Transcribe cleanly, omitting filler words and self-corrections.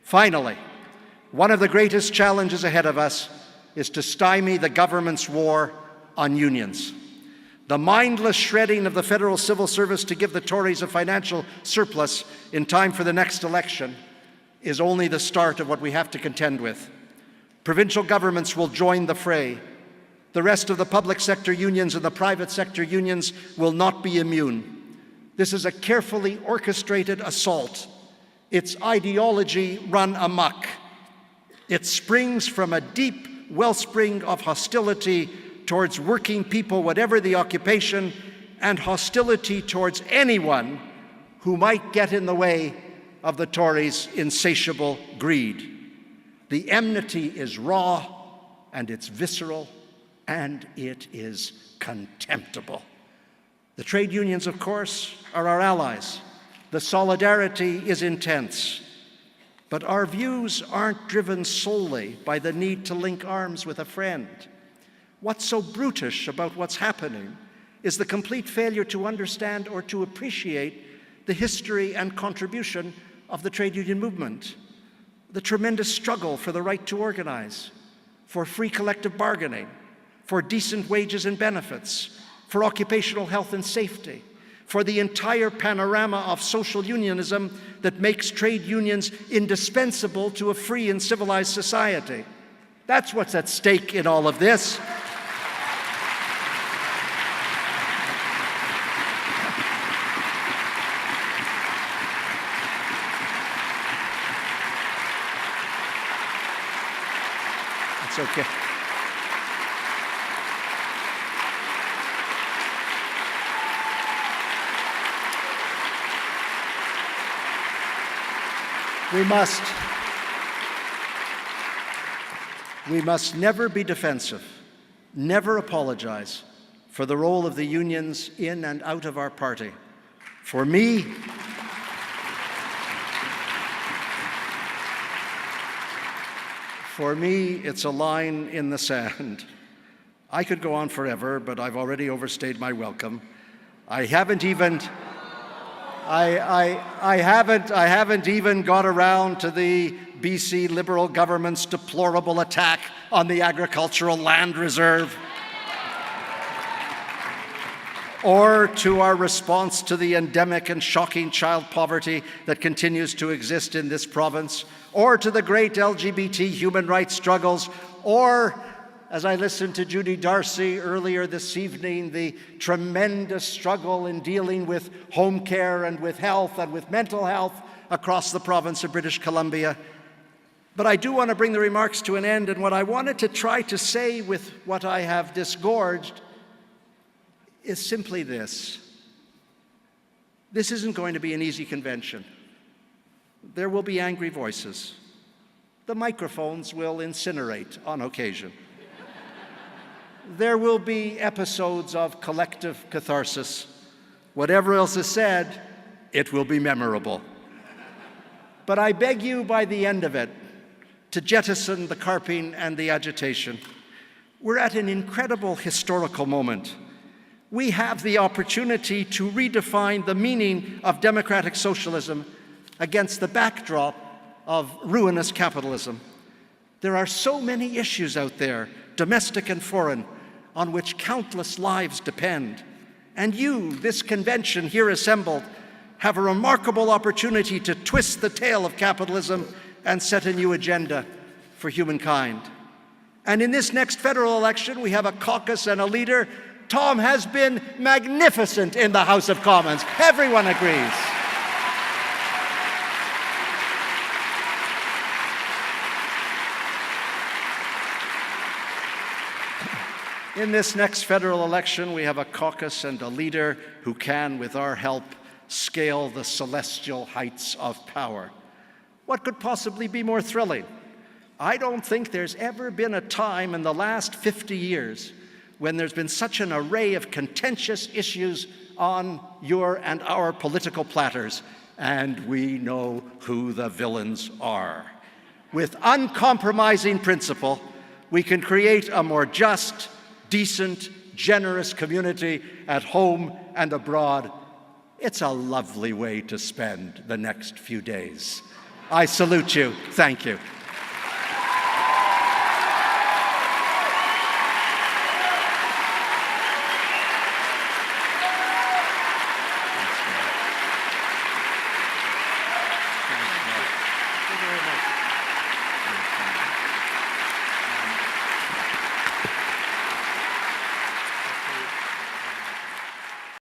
Finally, one of the greatest challenges ahead of us is to stymie the government's war on unions. The mindless shredding of the federal civil service to give the Tories a financial surplus in time for the next election is only the start of what we have to contend with. Provincial governments will join the fray. The rest of the public sector unions and the private sector unions will not be immune. This is a carefully orchestrated assault. Its ideology run amok. It springs from a deep wellspring of hostility towards working people, whatever the occupation, and hostility towards anyone who might get in the way of the Tories' insatiable greed. The enmity is raw, and it's visceral, and it is contemptible. The trade unions, of course, are our allies. The solidarity is intense. But our views aren't driven solely by the need to link arms with a friend. What's so brutish about what's happening is the complete failure to understand or to appreciate the history and contribution of the trade union movement, the tremendous struggle for the right to organize, for free collective bargaining, for decent wages and benefits, for occupational health and safety, for the entire panorama of social unionism that makes trade unions indispensable to a free and civilized society. That's what's at stake in all of this. It's okay. We must never be defensive, never apologize for the role of the unions in and out of our party. For me, it's a line in the sand. I could go on forever, but I've already overstayed my welcome. I haven't even got around to the BC Liberal government's deplorable attack on the agricultural land reserve, or to our response to the endemic and shocking child poverty that continues to exist in this province, or to the great LGBT human rights struggles, or, as I listened to Judy Darcy earlier this evening, the tremendous struggle in dealing with home care and with health and with mental health across the province of British Columbia. But I do want to bring the remarks to an end, and what I wanted to try to say with what I have disgorged is simply this. This isn't going to be an easy convention. There will be angry voices. The microphones will incinerate on occasion. There will be episodes of collective catharsis. Whatever else is said, it will be memorable. But I beg you, by the end of it, to jettison the carping and the agitation. We're at an incredible historical moment. We have the opportunity to redefine the meaning of democratic socialism against the backdrop of ruinous capitalism. There are so many issues out there, domestic and foreign, on which countless lives depend. And you, this convention here assembled, have a remarkable opportunity to twist the tail of capitalism and set a new agenda for humankind. And in this next federal election, we have a caucus and a leader. Tom has been magnificent in the House of Commons. Everyone agrees. In this next federal election, we have a caucus and a leader who can, with our help, scale the celestial heights of power. What could possibly be more thrilling? I don't think there's ever been a time in the last 50 years when there's been such an array of contentious issues on your and our political platters, and we know who the villains are. With uncompromising principle, we can create a more just, decent, generous community at home and abroad. It's a lovely way to spend the next few days. I salute you. Thank you.